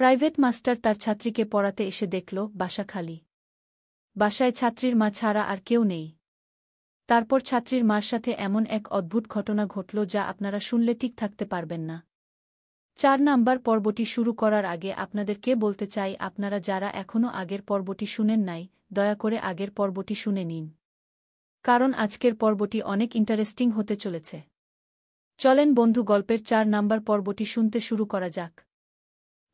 Private master তার ছাত্রীকে পড়াতে এসে দেখল বাসা খালি। বাসায় ছাত্রীর মা ছাড়া আর কেউ নেই। তারপর ছাত্রীর মার সাথে এমন এক অদ্ভুত ঘটনা ঘটল যা আপনারা শুনলে ঠিক থাকতে পারবেন না। ৪ নাম্বার পর্বটি শুরু করার আগে আপনাদেরকে বলতে চাই, আপনারা যারা এখনও আগের পর্বটি শুনেন নাই, দয়া করে আগের পর্বটি শুনে নিন। কারণ আজকের পর্বটি অনেক ইন্টারেস্টিং হতে চলেছে। চলেন বন্ধু, গল্পের ৪ নাম্বার পর্বটি শুনতে শুরু করা যাক।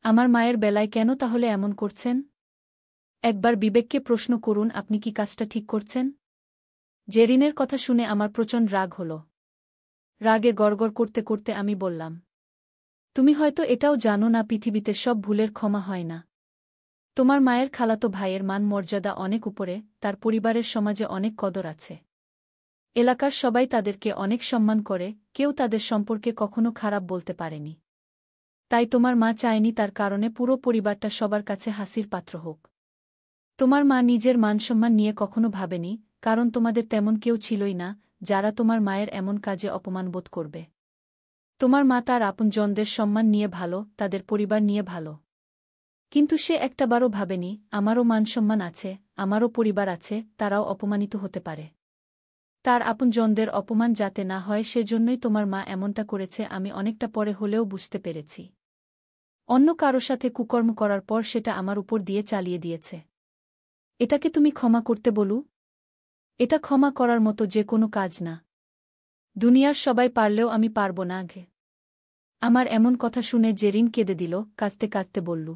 আমার মায়ের বেলায় কেন তাহলে এমন করছেন? একবার বিবেককে প্রশ্ন করুন, আপনি কি কাজটা ঠিক করছেন? জেরিনের কথা শুনে আমার প্রচণ্ড রাগ হল। রাগে গড়গড় করতে করতে আমি বললাম, তুমি হয়তো এটাও জানো না, পৃথিবীতে সব ভুলের ক্ষমা হয় না। তোমার মায়ের খালাতো ভাইয়ের মান মর্যাদা অনেক উপরে, তার পরিবারের সমাজে অনেক কদর আছে। এলাকার সবাই তাদেরকে অনেক সম্মান করে, কেউ তাদের সম্পর্কে কখনো খারাপ বলতে পারেনি। তাই তোমার মা চায়নি তার কারণে পুরো পরিবারটা সবার কাছে হাসির পাত্র হোক। তোমার মা নিজের মানসম্মান নিয়ে কখনো ভাবেনি, কারণ তোমাদের তেমন কেউ ছিলই না যারা তোমার মায়ের এমন কাজে অপমান বোধ করবে। তোমার মা তার আপনজনদের সম্মান নিয়ে ভালো, তাদের পরিবার নিয়ে ভালো। কিন্তু সে একটাবারও ভাবেনি, আমারও মানসম্মান আছে, আমারও পরিবার আছে, তারাও অপমানিত হতে পারে। তার আপনজনদের অপমান যাতে না হয় সেজন্যই তোমার মা এমনটা করেছে, আমি অনেকটা পরে হলেও বুঝতে পেরেছি। অন্য কারো সাথে কুকর্ম করার পর সেটা আমার উপর দিয়ে চালিয়ে দিয়েছে। এটাকে তুমি ক্ষমা করতে বলো? এটা ক্ষমা করার মতো যে কোনো কাজ না। দুনিয়ার সবাই পারলেও আমি পারব না। আমার এমন কথা শুনে জেরিন কেঁদে দিল, কাঁদতে কাঁদতে বলল,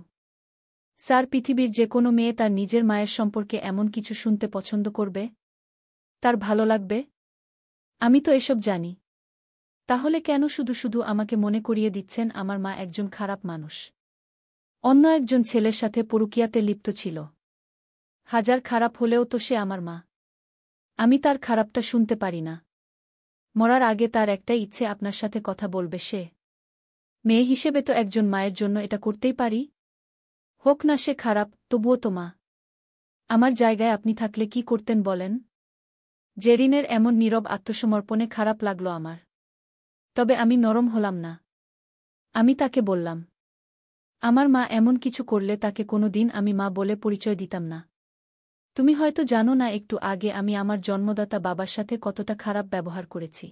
স্যার, পৃথিবীর যে কোনো মেয়ে তার নিজের মায়ের সম্পর্কে এমন কিছু শুনতে পছন্দ করবে? তার ভালো লাগবে? আমি তো এসব জানি। তাহলে কেন শুধু শুধু আমাকে মনে করিয়ে দিচ্ছেন আমার মা একজন খারাপ মানুষ? অন্য একজন ছেলের সাথে পরকীয়াতে লিপ্ত ছিল। হাজার খারাপ হলেও তো সে আমার মা। আমি তার খারাপটা শুনতে পারি না। মরার আগে তার একটাই ইচ্ছে, আপনার সাথে কথা বলবে সে। মেয়ে হিসেবে তো একজন মায়ের জন্য এটা করতেই পারি। হোক না সে খারাপ, তবুও তো মা। আমার জায়গায় আপনি থাকলে কি করতেন বলেন? জেরিনের এমন নীরব আত্মসমর্পণে খারাপ লাগল আমার। তবে আমি নরম হলাম না। আমি তাকে বললাম, আমার মা এমন কিছু করলে তাকে কোনো দিন আমি মা বলে পরিচয় দিতাম না। তুমি হয়তো জানো না, একটু আগে আমি আমার জন্মদাতা বাবার সাথে কতটা খারাপ ব্যবহার করেছি।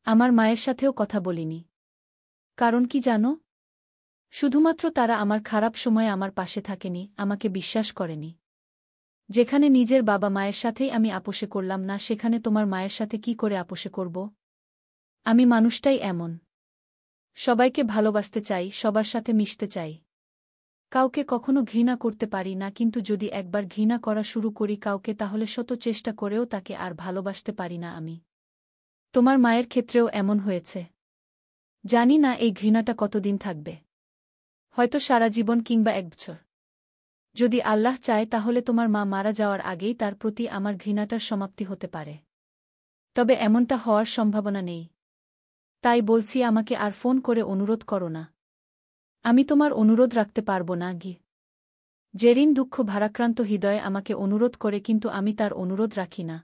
আমার মায়ের সাথেও কথা বলিনি। কারণ কি জানো? শুধুমাত্র তারা আমার খারাপ সময়ে আমার পাশে থাকেনি, আমাকে বিশ্বাস করেনি। যেখানে নিজের বাবা মায়ের সাথেই আমি আপোষে করলাম না, সেখানে তোমার মায়ের সাথে কি করে আপোষে করব? আমি মানুষটাই এমন। সবাইকে ভালোবাসতে চাই, সবার সাথে মিশতে চাই। কাউকে কখনো ঘৃণা করতে পারি না, কিন্তু যদি একবার ঘৃণা করা শুরু করি কাউকে, তাহলে শত চেষ্টা করেও তাকে আর ভালোবাসতে পারি না আমি। তোমার মায়ের ক্ষেত্রেও এমন হয়েছে। জানি না এই ঘৃণাটা কতদিন থাকবে। হয়তো সারা জীবন কিংবা ১ বছর। যদি আল্লাহ চায় তাহলে তোমার মা মারা যাওয়ার আগেই তার প্রতি আমার ঘৃণাটার সমাপ্তি হতে পারে। তবে এমনটা হওয়ার সম্ভাবনা নেই। তাই বলছি, আমাকে আর ফোন করে অনুরোধ করো না। আমি তোমার অনুরোধ রাখতে পারব না। জেরিন দুঃখ ভারাক্রান্ত হৃদয়ে আমাকে অনুরোধ করে, কিন্তু আমি তার অনুরোধ রাখি না।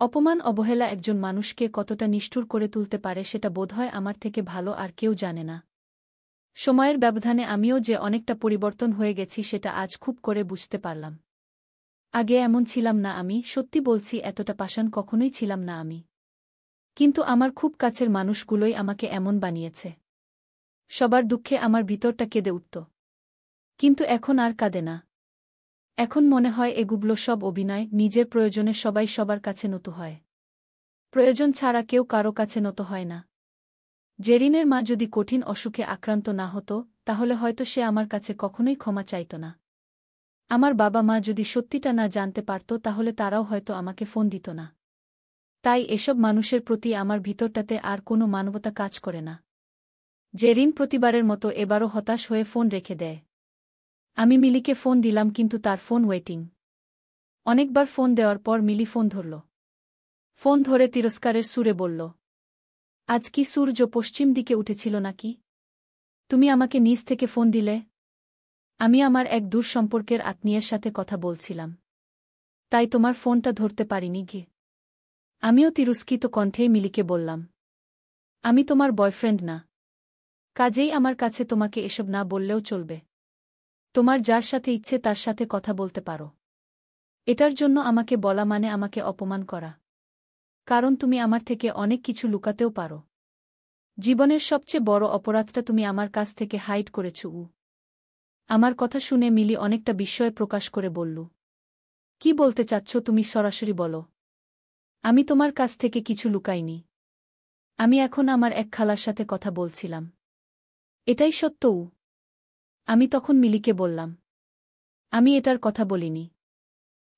অপমান অবহেলা একজন মানুষকে কতটা নিষ্ঠুর করে তুলতে পারে সেটা বোধহয় আমার থেকে ভালো আর কেউ জানে না। সময়ের ব্যবধানে আমিও যে অনেকটা পরিবর্তন হয়ে গেছি সেটা আজ খুব করে বুঝতে পারলাম। আগে এমন ছিলাম না আমি, সত্যি বলছি, এতটা পাষাণ কখনোই ছিলাম না আমি। কিন্তু আমার খুব কাছের মানুষগুলোই আমাকে এমন বানিয়েছে। সবার দুঃখে আমার ভিতরটা কেঁদে উঠত। কিন্তু এখন আর কাঁদে না। এখন মনে হয় এগুলো সব অভিনয়, নিজের প্রয়োজনে সবাই সবার কাছে নত হয়। প্রয়োজন ছাড়া কেউ কারো কাছে নত হয় না। জেরিনের মা যদি কঠিন অসুখে আক্রান্ত না হতো তাহলে হয়তো সে আমার কাছে কখনোই ক্ষমা চাইত না। আমার বাবা মা যদি সত্যিটা না জানতে পারত তাহলে তারাও হয়তো আমাকে ফোন দিত না। তাই এসব মানুষের প্রতি আমার ভিতরটাতে আর কোনো মানবতা কাজ করে না। জেরিন প্রতিবারের মতো এবারও হতাশ হয়ে ফোন রেখে দেয়। আমি মিলিকে ফোন দিলাম, কিন্তু তার ফোন ওয়েটিং। অনেকবার ফোন দেওয়ার পর মিলি ফোন ধরল। ফোন ধরে তিরস্কারের সুরে বলল, আজ কি সূর্য পশ্চিম দিকে উঠেছিল নাকি? তুমি আমাকে নিজ থেকে ফোন দিলে? আমি আমার এক দূর সম্পর্কের আত্মীয়ের সাথে কথা বলছিলাম। তাই তোমার ফোনটা ধরতে পারিনি। আমিও তিরস্কৃত কণ্ঠেই মিলিকে বললাম, আমি তোমার বয়ফ্রেন্ড না। কাজেই আমার কাছে তোমাকে এসব না বললেও চলবে। তোমার যার সাথে ইচ্ছে তার সাথে কথা বলতে পারো। এটার জন্য আমাকে বলা মানে আমাকে অপমান করা। কারণ তুমি আমার থেকে অনেক কিছু লুকাতেও পারো। জীবনের সবচেয়ে বড় অপরাধটা তুমি আমার কাছ থেকে হাইড করেছ। আমার কথা শুনে মিলি অনেকটা বিস্ময় প্রকাশ করে বলল, কি বলতে চাচ্ছ তুমি সরাসরি বলো। আমি তোমার কাছ থেকে কিছু লুকাইনি। আমি এখন আমার এক খালার সাথে কথা বলছিলাম। এটাই সত্য। আমি তখন মিলিকে বললাম, আমি এটার কথা বলিনি।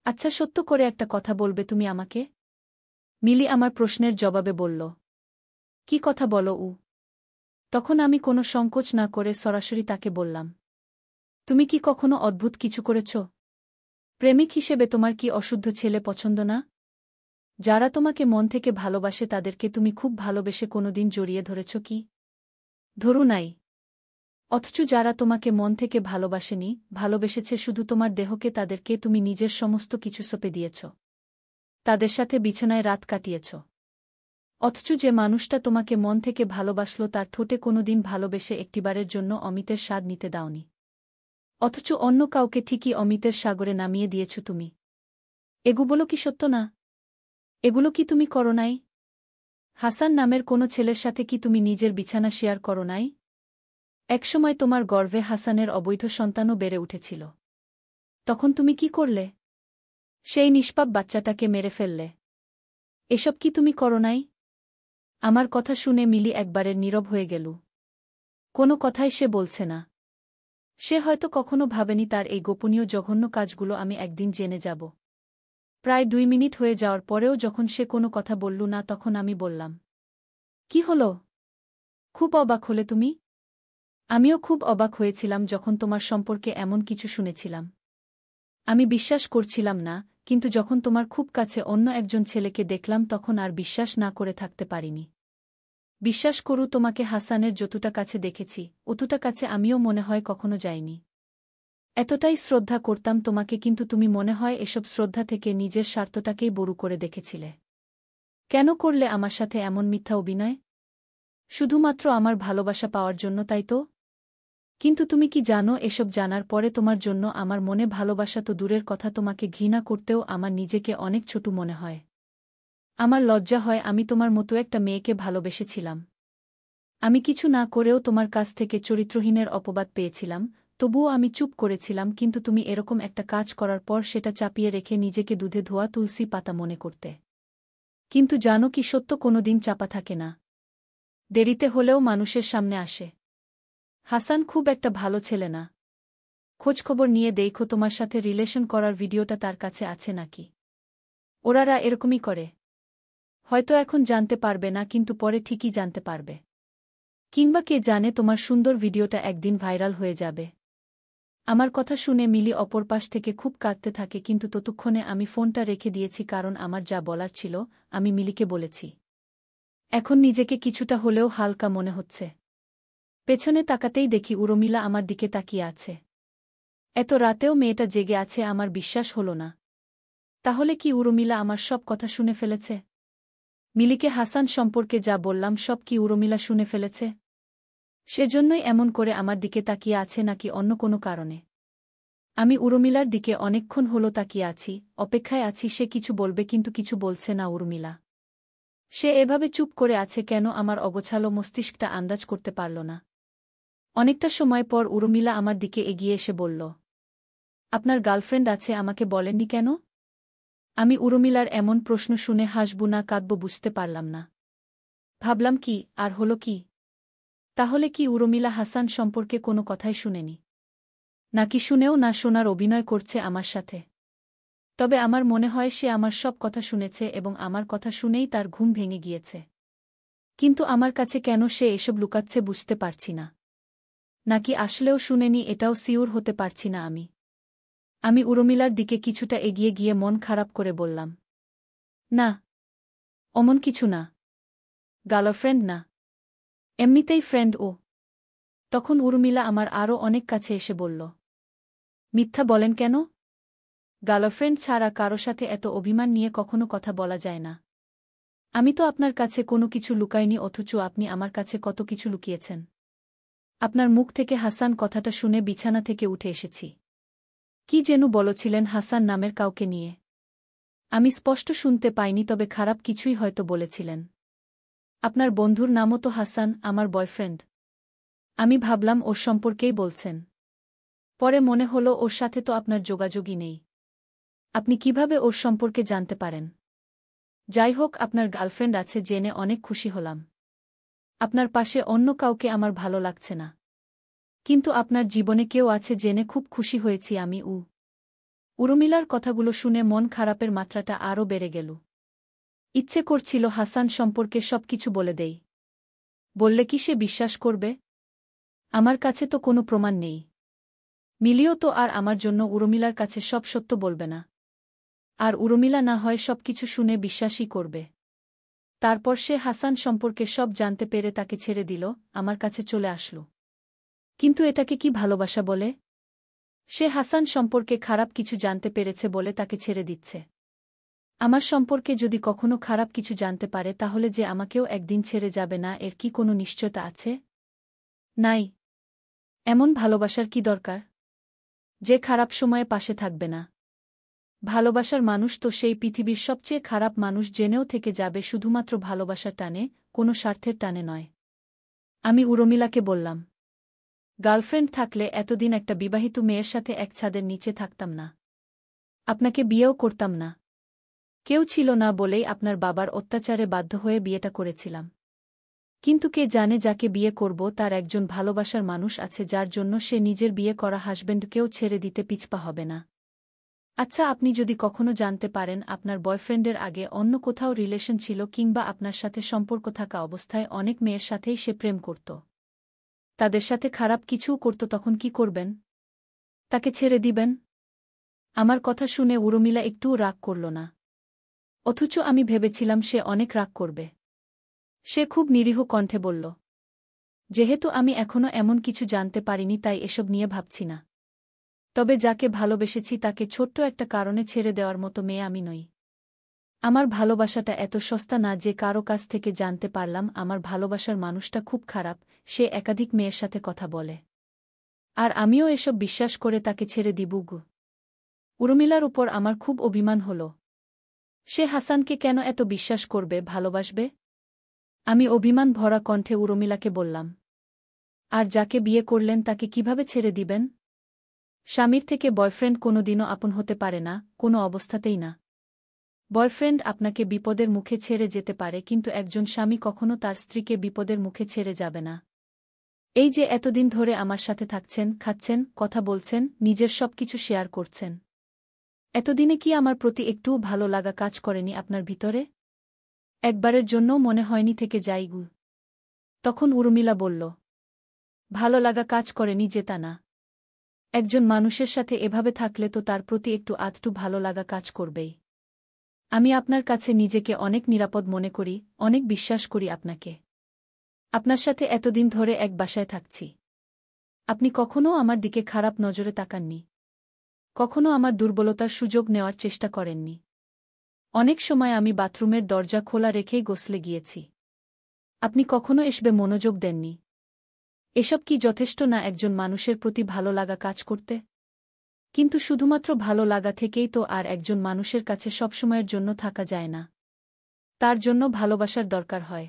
আচ্ছা সত্য করে একটা কথা বলবে তুমি আমাকে? মিলি আমার প্রশ্নের জবাবে বলল, কি কথা বলো? তখন আমি কোনো সংকোচ না করে সরাসরি তাকে বললাম, তুমি কি কখনো অদ্ভুত কিছু করেছ? প্রেমিক হিসেবে তোমার কি অশুদ্ধ ছেলে পছন্দ না? যারা তোমাকে মন থেকে ভালোবাসে তাদেরকে তুমি খুব ভালোবেসে কোনোদিন জড়িয়ে ধরেছ কি? ধরু নাই। অথচ যারা তোমাকে মন থেকে ভালোবাসেনি, ভালোবেসেছে শুধু তোমার দেহকে, তাদেরকে তুমি নিজের সমস্ত কিছু সঁপে দিয়েছ। তাদের সাথে বিছানায় রাত কাটিয়েছ। অথচ যে মানুষটা তোমাকে মন থেকে ভালোবাসল তার ঠোঁটে কোনোদিন ভালোবেসে একটিবারের জন্য অমিতের স্বাদ নিতে দাওনি। অথচ অন্য কাউকে ঠিকই অমিতের সাগরে নামিয়ে দিয়েছ তুমি। এগুলো কি সত্য না? এগুলো কি তুমি করো নাই? হাসান নামের কোনো ছেলের সাথে কি তুমি নিজের বিছানা শেয়ার করো নাই? একসময় তোমার গর্ভে হাসানের অবৈধ সন্তানও বেড়ে উঠেছিল। তখন তুমি কি করলে? সেই নিষ্পাপ বাচ্চাটাকে মেরে ফেললে। এসব কি তুমি করো নাই? আমার কথা শুনে মিলি একবারের নীরব হয়ে গেল। কোনো কথাই সে বলছে না। সে হয়তো কখনো ভাবেনি তার এই গোপনীয় জঘন্য কাজগুলো আমি একদিন জেনে যাব। প্রায় 2 মিনিট হয়ে যাওয়ার পরেও যখন সে কোনো কথা বলল না তখন আমি বললাম, কি হলো? খুব অবাক হলে তুমি? আমিও খুব অবাক হয়েছিলাম যখন তোমার সম্পর্কে এমন কিছু শুনেছিলাম। আমি বিশ্বাস করছিলাম না, কিন্তু যখন তোমার খুব কাছে অন্য একজন ছেলেকে দেখলাম তখন আর বিশ্বাস না করে থাকতে পারিনি। বিশ্বাস করু, তোমাকে হাসানের যতটা কাছে দেখেছি অতটা কাছে আমিও মনে হয় কখনো যাইনি। এতটাই শ্রদ্ধা করতাম তোমাকে, কিন্তু তুমি মনে হয় এসব শ্রদ্ধা থেকে নিজের স্বার্থটাকেই বড় করে দেখেছিলে। কেন করলে আমার সাথে এমন মিথ্যা অভিনয়? শুধুমাত্র আমার ভালোবাসা পাওয়ার জন্য, তাই তো? কিন্তু তুমি কি জানো, এসব জানার পরে তোমার জন্য আমার মনে ভালোবাসা তো দূরের কথা, তোমাকে ঘৃণা করতেও আমার নিজেকে অনেক ছোট মনে হয়। আমার লজ্জা হয় আমি তোমার মতো একটা মেয়েকে ভালোবেসেছিলাম। আমি কিছু না করেও তোমার কাছ থেকে চরিত্রহীনের অপবাদ পেয়েছিলাম, তবুও আমি চুপ করেছিলাম, কিন্তু তুমি এরকম একটা কাজ করার পর সেটা চাপিয়ে রেখে নিজেকে দুধে ধোয়া তুলসী পাতা মনে করতে। কিন্তু জানো কি, সত্য কোনোদিন চাপা থাকে না। দেরিতে হলেও মানুষের সামনে আসে। হাসান খুব একটা ভালো ছেলে না। খোঁজখবর নিয়ে দেখো তোমার সাথে রিলেশন করার ভিডিওটা তার কাছে আছে নাকি। ওরারা এরকমই করে। হয়তো এখন জানতে পারবে না, কিন্তু পরে ঠিকই জানতে পারবে। কিংবা কে জানে, তোমার সুন্দর ভিডিওটা একদিন ভাইরাল হয়ে যাবে। আমার কথা শুনে মিলি অপর পাশ থেকে খুব কাঁদতে থাকে, কিন্তু ততক্ষণে আমি ফোনটা রেখে দিয়েছি, কারণ আমার যা বলার ছিল আমি মিলিকে বলেছি। এখন নিজেকে কিছুটা হলেও হালকা মনে হচ্ছে। পেছনে তাকাতেই দেখি উর্মিলা আমার দিকে তাকিয়ে আছে। এত রাতেও মেয়েটা জেগে আছে, আমার বিশ্বাস হলো না। তাহলে কি উর্মিলা আমার সব কথা শুনে ফেলেছে? মিলিকে হাসান সম্পর্কে যা বললাম সব কি উর্মিলা শুনে ফেলেছে? সেজন্যই এমন করে আমার দিকে তাকিয়ে আছে, নাকি অন্য কোনো কারণে? আমি উর্মিলার দিকে অনেকক্ষণ হলো তাকিয়ে আছি, অপেক্ষায় আছি সে কিছু বলবে, কিন্তু কিছু বলছে না উর্মিলা। সে এভাবে চুপ করে আছে কেন? আমার অগোছালো মস্তিষ্কটা আন্দাজ করতে পারল না। অনেকটা সময় পর উর্মিলা আমার দিকে এগিয়ে এসে বলল, আপনার গার্লফ্রেন্ড আছে, আমাকে বলেননি কেন? আমি উর্মিলার এমন প্রশ্ন শুনে হাসবো না কাঁদব বুঝতে পারলাম না। ভাবলাম, কি আর হলো কি? তাহলে কি উর্মিলা হাসান সম্পর্কে কোনো কথাই শুনেনি? নাকি শুনেও না শোনার অভিনয় করছে আমার সাথে? তবে আমার মনে হয় সে আমার সব কথা শুনেছে এবং আমার কথা শুনেই তার ঘুম ভেঙে গিয়েছে। কিন্তু আমার কাছে কেন সে এসব লুকাচ্ছে বুঝতে পারছি না। নাকি আসলেও শুনেনি, এটাও সিউর হতে পারছি না আমি। আমি উর্মিলার দিকে কিছুটা এগিয়ে গিয়ে মন খারাপ করে বললাম, না, অমন কিছু না। গার্লফ্রেন্ড না, এমনিতেই ফ্রেন্ড ও। তখন উর্মিলা আমার আরও অনেক কাছে এসে বলল, মিথ্যা বলেন কেন? গার্লফ্রেন্ড ছাড়া কারো সাথে এত অভিমান নিয়ে কখনো কথা বলা যায় না। আমি তো আপনার কাছে কোনো কিছু লুকাইনি, অথচ আপনি আমার কাছে কত কিছু লুকিয়েছেন। আপনার মুখ থেকে হাসান কথাটা শুনে বিছানা থেকে উঠে এসেছি। কি যেন বলছিলেন হাসান নামের কাউকে নিয়ে? আমি স্পষ্ট শুনতে পাইনি, তবে খারাপ কিছুই হয়তো বলেছিলেন। আপনার বন্ধুর নামও তো হাসান, আমার বয়ফ্রেন্ড। আমি ভাবলাম ওর সম্পর্কেই বলছেন। পরে মনে হলো ওর সাথে তো আপনার যোগাযোগই নেই। আপনি কিভাবে ওর সম্পর্কে জানতে পারেন? যাই হোক, আপনার গার্লফ্রেন্ড আছে জেনে অনেক খুশি হলাম। আপনার পাশে অন্য কাউকে আমার ভালো লাগছে না। কিন্তু আপনার জীবনে কেউ আছে জেনে খুব খুশি হয়েছি আমি। উর্মিলার কথাগুলো শুনে মন খারাপের মাত্রাটা আরও বেড়ে গেল। ইচ্ছে করছিল হাসান সম্পর্কে সবকিছু বলে দেই। বললে কি সে বিশ্বাস করবে? আমার কাছে তো কোনো প্রমাণ নেই। মিলিও তো আর আমার জন্য উর্মিলার কাছে সব সত্য বলবে না। আর উর্মিলা না হয় সবকিছু শুনে বিশ্বাসই করবে। তারপর সে হাসান সম্পর্কে সব জানতে পেরে তাকে ছেড়ে দিল, আমার কাছে চলে আসল। কিন্তু এটাকে কি ভালোবাসা বলে? সে হাসান সম্পর্কে খারাপ কিছু জানতে পেরেছে বলে তাকে ছেড়ে দিচ্ছে। আমার সম্পর্কে যদি কখনো খারাপ কিছু জানতে পারে তাহলে যে আমাকেও একদিন ছেড়ে যাবে না, এর কি কোনো নিশ্চয়তা আছে? নাই। এমন ভালোবাসার কি দরকার যে খারাপ সময়ে পাশে থাকবে না? ভালোবাসার মানুষ তো সেই পৃথিবীর সবচেয়ে খারাপ মানুষ জেনেও থেকে যাবে শুধুমাত্র ভালোবাসার টানে, কোনো স্বার্থের টানে নয়। আমি উর্মিলাকে বললাম, গার্লফ্রেন্ড থাকলে এতদিন একটা বিবাহিত মেয়ের সাথে এক ছাদের নিচে থাকতাম না। আপনাকে বিয়েও করতাম না। কেউ ছিল না বলেই আপনার বাবার অত্যাচারে বাধ্য হয়ে বিয়েটা করেছিলাম। কিন্তু কে জানে যাকে বিয়ে করব তার একজন ভালোবাসার মানুষ আছে যার জন্য সে নিজের বিয়ে করা হাসব্যান্ডকেও ছেড়ে দিতে পিছপা হবে না। আচ্ছা, আপনি যদি কখনো জানতে পারেন আপনার বয়ফ্রেন্ডের আগে অন্য কোথাও রিলেশন ছিল কিংবা আপনার সাথে সম্পর্ক থাকা অবস্থায় অনেক মেয়ের সাথেই সে প্রেম করত, তাদের সাথে খারাপ কিছুও করত, তখন কি করবেন? তাকে ছেড়ে দিবেন? আমার কথা শুনে উর্মিলা একটুও রাগ করল না। অথচ আমি ভেবেছিলাম সে অনেক রাগ করবে। সে খুব নিরীহ কণ্ঠে বলল, যেহেতু আমি এখনো এমন কিছু জানতে পারিনি তাই এসব নিয়ে ভাবছি না। তবে যাকে ভালোবেসেছি তাকে ছোট্ট একটা কারণে ছেড়ে দেওয়ার মতো মেয়ে আমি নই। আমার ভালোবাসাটা এত সস্তা না যে কারো কাছ থেকে জানতে পারলাম আমার ভালোবাসার মানুষটা খুব খারাপ, সে একাধিক মেয়ের সাথে কথা বলে। আর আমিও এসব বিশ্বাস করে তাকে ছেড়ে দিব? উর্মিলার উপর আমার খুব অভিমান হল। সে হাসানকে কেন এত বিশ্বাস করবে, ভালোবাসবে? আমি অভিমান ভরা কণ্ঠে উর্মিলাকে বললাম, আর যাকে বিয়ে করলেন তাকে কিভাবে ছেড়ে দিবেন? স্বামীর থেকে বয়ফ্রেন্ড কোনোদিনও আপন হতে পারে না, কোনো অবস্থাতেই না। বয়ফ্রেন্ড আপনাকে বিপদের মুখে ছেড়ে যেতে পারে, কিন্তু একজন স্বামী কখনো তার স্ত্রীকে বিপদের মুখে ছেড়ে যাবে না। এই যে এতদিন ধরে আমার সাথে থাকছেন, খাচ্ছেন, কথা বলছেন, নিজের সবকিছু শেয়ার করছেন, এতদিনে কি আমার প্রতি একটুও ভালো লাগা কাজ করেনি আপনার ভিতরে? একবারের জন্যও মনে হয়নি থেকে যাই? তখন উর্মিলা বলল, ভালো লাগা কাজ করেনি যে তা না। একজন মানুষের সাথে এভাবে থাকলে তো তার প্রতি একটু আধটু ভালো লাগা কাজ করবেই। আমি আপনার কাছে নিজেকে অনেক নিরাপদ মনে করি, অনেক বিশ্বাস করি আপনাকে। আপনার সাথে এতদিন ধরে এক বাসায় থাকছি। আপনি কখনও আমার দিকে খারাপ নজরে তাকাননি। কখনো আমার দুর্বলতার সুযোগ নেওয়ার চেষ্টা করেননি। অনেক সময় আমি বাথরুমের দরজা খোলা রেখেই গোসলে গিয়েছি। আপনি কখনো এসবে মনোযোগ দেননি। এসব কি যথেষ্ট না একজন মানুষের প্রতি ভালো লাগা কাজ করতে? কিন্তু শুধুমাত্র ভালো লাগা থেকেই তো আর একজন মানুষের কাছে সবসময়ের জন্য থাকা যায় না। তার জন্য ভালোবাসার দরকার হয়।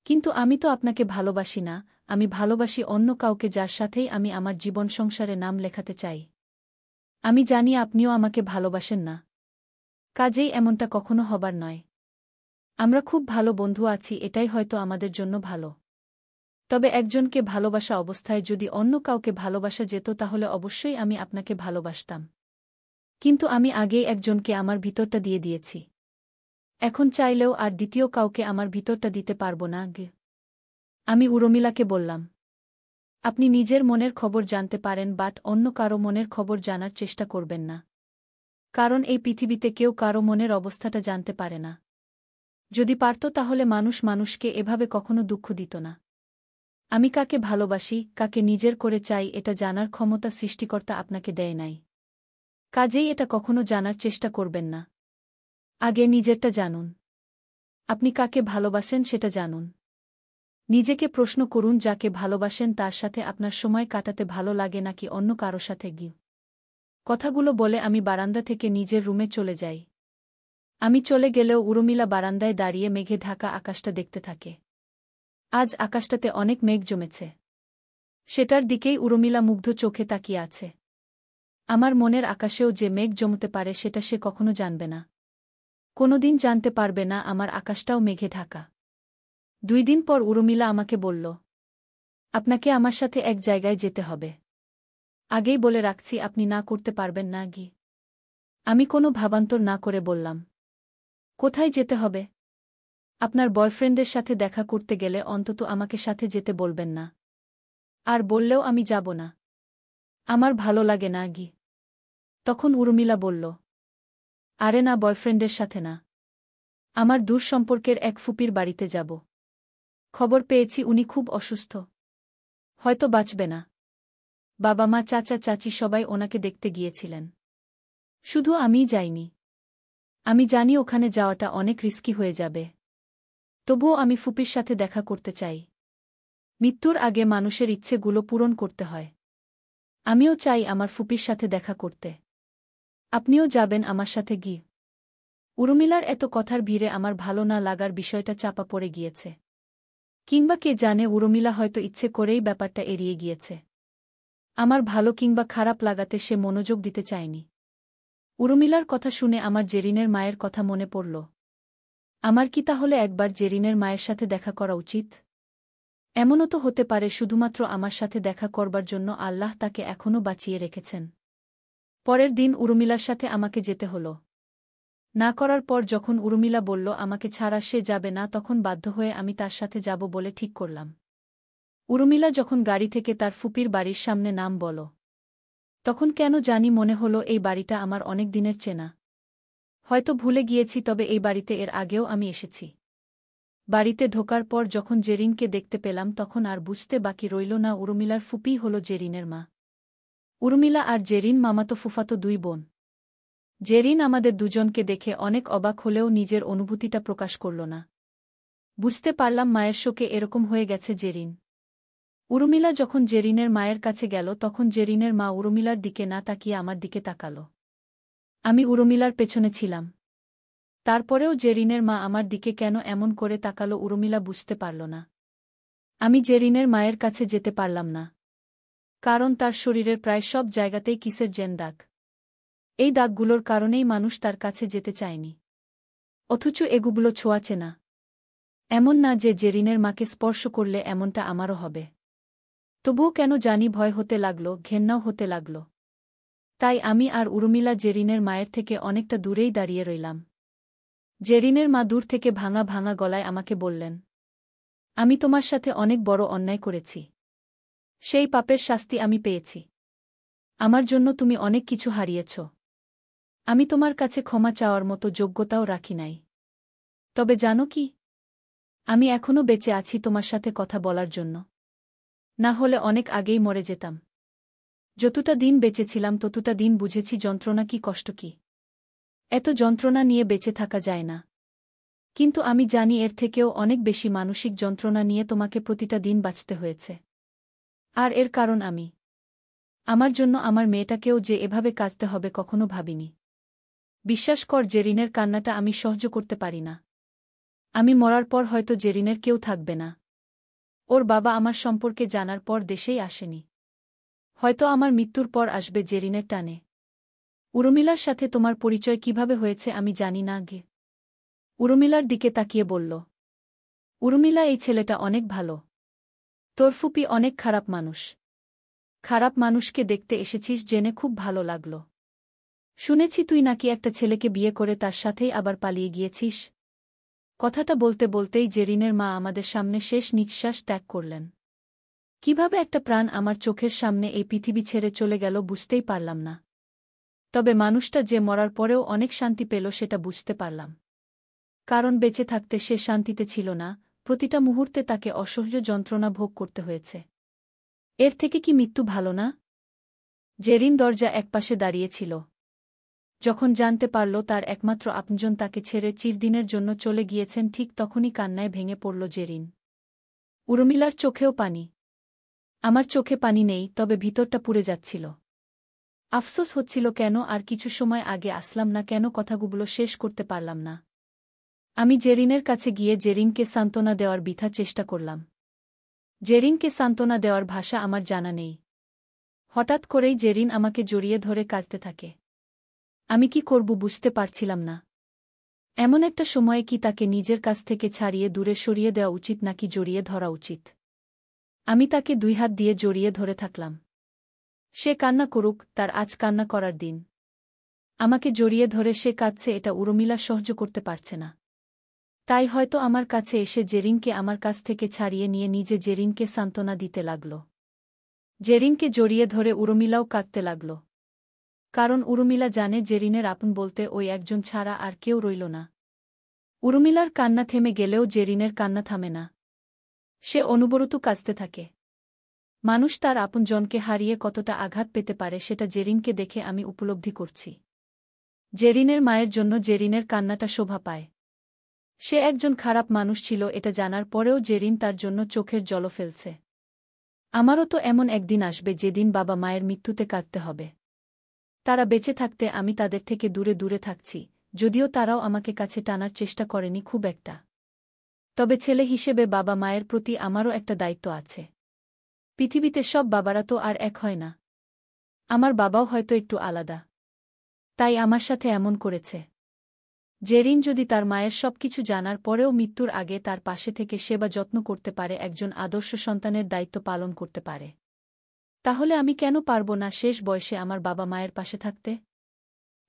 কিন্তু আমি তো আপনাকে ভালোবাসি না, আমি ভালোবাসি অন্য কাউকে যার সাথেই আমি আমার জীবন সংসারে নাম লেখাতে চাই। আমি জানি আপনিও আমাকে ভালোবাসেন না। কাজেই এমনটা কখনো হবার নয়। আমরা খুব ভালো বন্ধু আছি, এটাই হয়তো আমাদের জন্য ভালো। তবে একজনকে ভালোবাসা অবস্থায় যদি অন্য কাউকে ভালোবাসা যেত তাহলে অবশ্যই আমি আপনাকে ভালোবাসতাম। কিন্তু আমি আগেই একজনকে আমার ভিতরটা দিয়ে দিয়েছি। এখন চাইলেও আর দ্বিতীয় কাউকে আমার ভিতরটা দিতে পারব না। আমি উর্মিলাকে বললাম, আপনি নিজের মনের খবর জানতে পারেন, বাট অন্য কারো মনের খবর জানার চেষ্টা করবেন না। কারণ এই পৃথিবীতে কেউ কারো মনের অবস্থাটা জানতে পারে না। যদি পারত তাহলে মানুষ মানুষকে এভাবে কখনো দুঃখ দিত না। আমি কাকে ভালোবাসি, কাকে নিজের করে চাই এটা জানার ক্ষমতা সৃষ্টিকর্তা আপনাকে দেয় নাই। কাজেই এটা কখনো জানার চেষ্টা করবেন না। আগে নিজেরটা জানুন। আপনি কাকে ভালোবাসেন সেটা জানুন। নিজেকে প্রশ্ন করুন, যাকে ভালোবাসেন তার সাথে আপনার সময় কাটাতে ভালো লাগে নাকি অন্য কারো সাথে গিয়ে। কথাগুলো বলে আমি বারান্দা থেকে নিজের রুমে চলে যাই। আমি চলে গেলেও উর্মিলা বারান্দায় দাঁড়িয়ে মেঘে ঢাকা আকাশটা দেখতে থাকে। আজ আকাশটাতে অনেক মেঘ জমেছে। সেটার দিকেই উর্মিলা মুগ্ধ চোখে তাকিয়ে আছে। আমার মনের আকাশেও যে মেঘ জমতে পারে সেটা সে কখনো জানবে না। কোনোদিন জানতে পারবে না আমার আকাশটাও মেঘে ঢাকা। 2 দিন পর উর্মিলা আমাকে বলল, আপনাকে আমার সাথে এক জায়গায় যেতে হবে। আগেই বলে রাখছি, আপনি না করতে পারবেন না গি। আমি কোনো ভাবান্তর না করে বললাম, কোথায় যেতে হবে? আপনার বয়ফ্রেন্ডের সাথে দেখা করতে গেলে অন্তত আমাকে সাথে যেতে বলবেন না। আর বললেও আমি যাব না। আমার ভালো লাগে না গি। তখন উর্মিলা বলল, আরে না, বয়ফ্রেন্ডের সাথে না। আমার দূর সম্পর্কের এক ফুপির বাড়িতে যাব। খবর পেয়েছি উনি খুব অসুস্থ। হয়তো বাঁচবে না। বাবা মা চাচা চাচি সবাই ওনাকে দেখতে গিয়েছিলেন। শুধু আমিই যাইনি। আমি জানি ওখানে যাওয়াটা অনেক রিস্কি হয়ে যাবে। তবুও আমি ফুপির সাথে দেখা করতে চাই। মৃত্যুর আগে মানুষের ইচ্ছেগুলো পূরণ করতে হয়। আমিও চাই আমার ফুপির সাথে দেখা করতে। আপনিও যাবেন আমার সাথে গিয়ে? উর্মিলার এত কথার ভিড়ে আমার ভালো না লাগার বিষয়টা চাপা পড়ে গিয়েছে। কিংবা কে জানে, উর্মিলা হয়তো ইচ্ছে করেই ব্যাপারটা এড়িয়ে গিয়েছে। আমার ভালো কিংবা খারাপ লাগাতে সে মনোযোগ দিতে চায়নি। উর্মিলার কথা শুনে আমার জেরিনের মায়ের কথা মনে পড়ল। আমার কি তাহলে একবার জেরিনের মায়ের সাথে দেখা করা উচিত? এমনও তো হতে পারে শুধুমাত্র আমার সাথে দেখা করবার জন্য আল্লাহ তাকে এখনও বাঁচিয়ে রেখেছেন। পরের দিন উর্মিলার সাথে আমাকে যেতে হলো। না করার পর যখন উর্মিলা বলল আমাকে ছাড়া সে যাবে না, তখন বাধ্য হয়ে আমি তার সাথে যাব বলে ঠিক করলাম। উর্মিলা যখন গাড়ি থেকে তার ফুপির বাড়ির সামনে নাম বল, তখন কেন জানি মনে হলো এই বাড়িটা আমার অনেক দিনের চেনা। হয়তো ভুলে গিয়েছি, তবে এই বাড়িতে এর আগেও আমি এসেছি। বাড়িতে ঢোকার পর যখন জেরিনকে দেখতে পেলাম, তখন আর বুঝতে বাকি রইল না উর্মিলার ফুপিই হল জেরিনের মা। উর্মিলা আর জেরিন মামাতো ফুফাতো 2 বোন। জেরিন আমাদের দুজনকে দেখে অনেক অবাক হলেও নিজের অনুভূতিটা প্রকাশ করল না। বুঝতে পারলাম মায়ের শোকে এরকম হয়ে গেছে জেরিন। উর্মিলা যখন জেরিনের মায়ের কাছে গেল, তখন জেরিনের মা উর্মিলার দিকে না তাকিয়ে আমার দিকে তাকাল। আমি উর্মিলার পেছনে ছিলাম। তারপরেও জেরিনের মা আমার দিকে কেন এমন করে তাকাল উর্মিলা বুঝতে পারল না। আমি জেরিনের মায়ের কাছে যেতে পারলাম না। কারণ তার শরীরের প্রায় সব জায়গাতেই কিসের যেন দাগ। এই দাগগুলোর কারণেই মানুষ তার কাছে যেতে চায়নি। অথচ এগুলো ছোঁয়াচে না। এমন না যে জেরিনের মাকে স্পর্শ করলে এমনটা আমারও হবে। তবুও কেন জানি ভয় হতে লাগল, ঘেন্নাও হতে লাগল। তাই আমি আর উর্মিলা জেরিনের মায়ের থেকে অনেকটা দূরেই দাঁড়িয়ে রইলাম। জেরিনের মা দূর থেকে ভাঙা ভাঙা গলায় আমাকে বললেন, আমি তোমার সাথে অনেক বড় অন্যায় করেছি। সেই পাপের শাস্তি আমি পেয়েছি। আমার জন্য তুমি অনেক কিছু হারিয়েছ। আমি তোমার কাছে ক্ষমা চাওয়ার মতো যোগ্যতাও রাখি নাই। তবে জানো কি, আমি এখনও বেঁচে আছি তোমার সাথে কথা বলার জন্য। না হলে অনেক আগেই মরে যেতাম। যতটা দিন বেঁচেছিলাম ততটা দিন বুঝেছি যন্ত্রণা কি, কষ্ট কি। এত যন্ত্রণা নিয়ে বেঁচে থাকা যায় না। কিন্তু আমি জানি এর থেকেও অনেক বেশি মানসিক যন্ত্রণা নিয়ে তোমাকে প্রতিটা দিন বাঁচতে হয়েছে। আর এর কারণ আমি। আমার জন্য আমার মেয়েটাকেও যে এভাবে কাঁদতে হবে কখনো ভাবিনি। বিশ্বাস কর, জেরিনের কান্নাটা আমি সহ্য করতে পারি না। আমি মরার পর হয়তো জেরিনের কেউ থাকবে না। ওর বাবা আমার সম্পর্কে জানার পর দেশেই আসেনি। হয়তো আমার মৃত্যুর পর আসবে জেরিনের টানে। উর্মিলার সাথে তোমার পরিচয় কিভাবে হয়েছে আমি জানি না গে। উর্মিলার দিকে তাকিয়ে বলল, উর্মিলা, এই ছেলেটা অনেক ভালো। তোর ফুপি অনেক খারাপ মানুষ। খারাপ মানুষকে দেখতে এসেছিস জেনে খুব ভালো লাগল। শুনেছি তুই নাকি একটা ছেলেকে বিয়ে করে তার সাথেই আবার পালিয়ে গিয়েছিস। কথাটা বলতে বলতেই জেরিনের মা আমাদের সামনে শেষ নিঃশ্বাস ত্যাগ করলেন। কিভাবে একটা প্রাণ আমার চোখের সামনে এই পৃথিবী ছেড়ে চলে গেল বুঝতেই পারলাম না। তবে মানুষটা যে মরার পরেও অনেক শান্তি পেল সেটা বুঝতে পারলাম। কারণ বেঁচে থাকতে সে শান্তিতে ছিল না, প্রতিটা মুহূর্তে তাকে অসহ্য যন্ত্রণা ভোগ করতে হয়েছে। এর থেকে কি মৃত্যু ভালো না? জেরিন দরজা একপাশে দাঁড়িয়েছিল। যখন জানতে পারল তার একমাত্র আপনজন তাকে ছেড়ে চিরদিনের জন্য চলে গিয়েছেন, ঠিক তখনই কান্নায় ভেঙে পড়ল জেরিন। উর্মিলার চোখেও পানি। আমার চোখে পানি নেই, তবে ভিতরটা পুড়ে যাচ্ছিল। আফসোস হচ্ছিল কেন আর কিছু সময় আগে আসলাম না, কেন কথাগুলো শেষ করতে পারলাম না। আমি জেরিনের কাছে গিয়ে জেরিনকে সান্ত্বনা দেওয়ার বৃথা চেষ্টা করলাম। জেরিনকে সান্ত্বনা দেওয়ার ভাষা আমার জানা নেই। হঠাৎ করেই জেরিন আমাকে জড়িয়ে ধরে কাঁদতে থাকে। আমি কি করব বুঝতে পারছিলাম না। এমন একটা সময়ে কি তাকে নিজের কাছ থেকে ছাড়িয়ে দূরে সরিয়ে দেওয়া উচিত নাকি জড়িয়ে ধরা উচিত? আমি তাকে 2 হাত দিয়ে জড়িয়ে ধরে থাকলাম। সে কান্না করুক, তার আজ কান্না করার দিন। আমাকে জড়িয়ে ধরে সে কাঁদছে, এটা উর্মিলা সহ্য করতে পারছে না। তাই হয়তো আমার কাছে এসে জেরিনকে আমার কাছ থেকে ছাড়িয়ে নিয়ে নিজে জেরিনকে সান্ত্বনা দিতে লাগল। জেরিনকে জড়িয়ে ধরে উর্মিলাও কাঁদতে লাগল। কারণ উর্মিলা জানে জেরিনের আপন বলতে ওই একজন ছাড়া আর কেউ রইল না। উর্মিলার কান্না থেমে গেলেও জেরিনের কান্না থামে না। সে অনবরত কাঁদতে থাকে। মানুষ তার আপনজনকে হারিয়ে কতটা আঘাত পেতে পারে সেটা জেরিনকে দেখে আমি উপলব্ধি করছি। জেরিনের মায়ের জন্য জেরিনের কান্নাটা শোভা পায়। সে একজন খারাপ মানুষ ছিল এটা জানার পরেও জেরিন তার জন্য চোখের জল ফেলছে। আমারও তো এমন একদিন আসবে যেদিন বাবা মায়ের মৃত্যুতে কাঁদতে হবে। তারা বেঁচে থাকতে আমি তাদের থেকে দূরে দূরে থাকছি, যদিও তারাও আমাকে কাছে টানার চেষ্টা করেনি খুব একটা। তবে ছেলে হিসেবে বাবা মায়ের প্রতি আমারও একটা দায়িত্ব আছে। পৃথিবীতে সব বাবারা তো আর এক হয় না। আমার বাবাও হয়তো একটু আলাদা। তাই আমার সাথে এমন করেছে। জেরিন যদি তার মায়ের সবকিছু জানার পরেও মৃত্যুর আগে তার পাশে থেকে সেবা যত্ন করতে পারে, একজন আদর্শ সন্তানের দায়িত্ব পালন করতে পারে, তাহলে আমি কেন পারব না শেষ বয়সে আমার বাবা মায়ের পাশে থাকতে?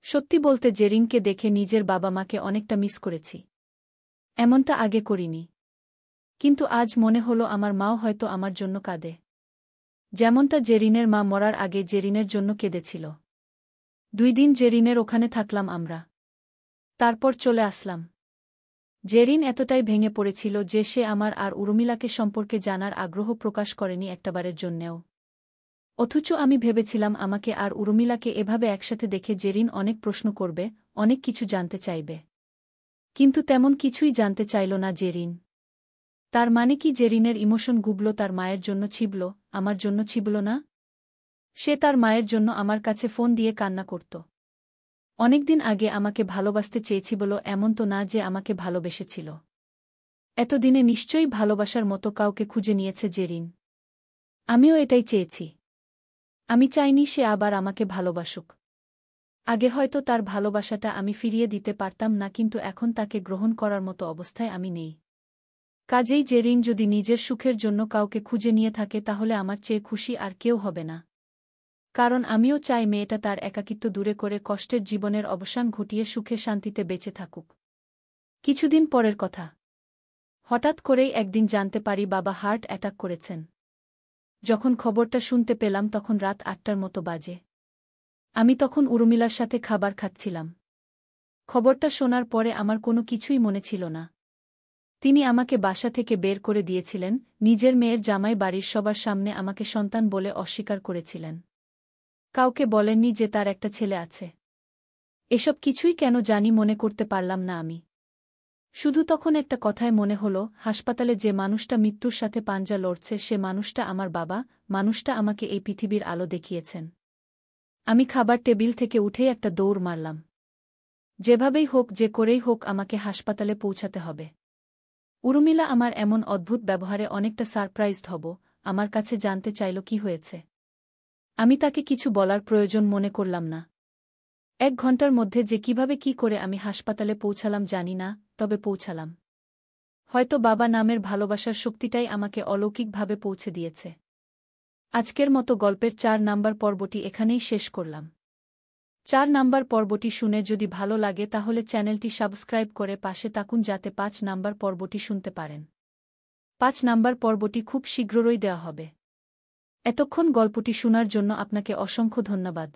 সত্যি বলতে জেরিনকে দেখে নিজের বাবা মাকে অনেকটা মিস করেছি। এমনটা আগে করিনি। কিন্তু আজ মনে হলো আমার মাও হয়তো আমার জন্য কাঁদে, যেমনটা জেরিনের মা মরার আগে জেরিনের জন্য কেঁদেছিল। 2 দিন জেরিনের ওখানে থাকলাম আমরা। তারপর চলে আসলাম। জেরিন এতটাই ভেঙে পড়েছিল যে সে আমার আর উর্মিলাকে সম্পর্কে জানার আগ্রহ প্রকাশ করেনি একটাবারের জন্যেও। অথচ আমি ভেবেছিলাম আমাকে আর উর্মিলাকে এভাবে একসাথে দেখে জেরিন অনেক প্রশ্ন করবে, অনেক কিছু জানতে চাইবে। কিন্তু তেমন কিছুই জানতে চাইল না জেরিন। তার মানে কি জেরিনের ইমোশন গুবল তার মায়ের জন্য ছিবল, আমার জন্য ছিবল না? সে তার মায়ের জন্য আমার কাছে ফোন দিয়ে কান্না করত। অনেকদিন আগে আমাকে ভালোবাসতে চেয়েছিল, এমন তো না যে আমাকে ভালোবেসেছিল। এতদিনে নিশ্চয়ই ভালোবাসার মতো কাউকে খুঁজে নিয়েছে জেরিন। আমিও এটাই চেয়েছি। আমি চাইনি সে আবার আমাকে ভালোবাসুক। আগে হয়তো তার ভালোবাসাটা আমি ফিরিয়ে দিতে পারতাম না, কিন্তু এখন তাকে গ্রহণ করার মতো অবস্থায় আমি নেই। কাজেই জেরিন যদি নিজের সুখের জন্য কাউকে খুঁজে নিয়ে থাকে তাহলে আমার চেয়ে খুশি আর কেউ হবে না। কারণ আমিও চাই মেয়েটা তার একাকিত্ব দূরে করে কষ্টের জীবনের অবসান ঘটিয়ে সুখে শান্তিতে বেঁচে থাকুক। কিছুদিন পরের কথা। হঠাৎ করেই একদিন জানতে পারি বাবা হার্ট অ্যাটাক করেছেন। যখন খবরটা শুনতে পেলাম তখন রাত 8টার মতো বাজে। আমি তখন উর্মিলার সাথে খাবার খাচ্ছিলাম। খবরটা শোনার পরে আমার কোনো কিছুই মনে ছিল না। তিনি আমাকে বাসা থেকে বের করে দিয়েছিলেন, নিজের মেয়ের জামাই বাড়ির সবার সামনে আমাকে সন্তান বলে অস্বীকার করেছিলেন। কাউকে বলেননি যে তার একটা ছেলে আছে। এসব কিছুই কেন জানি মনে করতে পারলাম না আমি। শুধু তখন একটা কথায় মনে হলো, হাসপাতালে যে মানুষটা মৃত্যুর সাথে পাঞ্জা লড়ছে সে মানুষটা আমার বাবা, মানুষটা আমাকে এই পৃথিবীর আলো দেখিয়েছেন। আমি খাবার টেবিল থেকে উঠেই একটা দৌড় মারলাম। যেভাবেই হোক, যে করেই হোক আমাকে হাসপাতালে পৌঁছাতে হবে। উর্মিলা আমার এমন অদ্ভুত ব্যবহারে অনেকটা সারপ্রাইজড হব, আমার কাছে জানতে চাইল কি হয়েছে। আমি তাকে কিছু বলার প্রয়োজন মনে করলাম না। 1 ঘন্টার মধ্যে যে কিভাবে কি করে আমি হাসপাতালে পৌঁছালাম জানি না, তবে পৌঁছালাম। হয়তো বাবা নামের ভালোবাসার শক্তিটাই আমাকে অলৌকিকভাবে পৌঁছে দিয়েছে। আজকের মতো গল্পের 4 নাম্বার পর্বটি এখানেই শেষ করলাম। 4 নাম্বার পর্বটি শুনে যদি ভালো লাগে তাহলে চ্যানেলটি সাবস্ক্রাইব করে পাশে থাকুন যাতে 5 নাম্বার পর্বটি শুনতে পারেন। 5 নাম্বার পর্বটি খুব শীঘ্রই দেওয়া হবে। এতক্ষণ গল্পটি শোনার জন্য আপনাকে অসংখ্য ধন্যবাদ।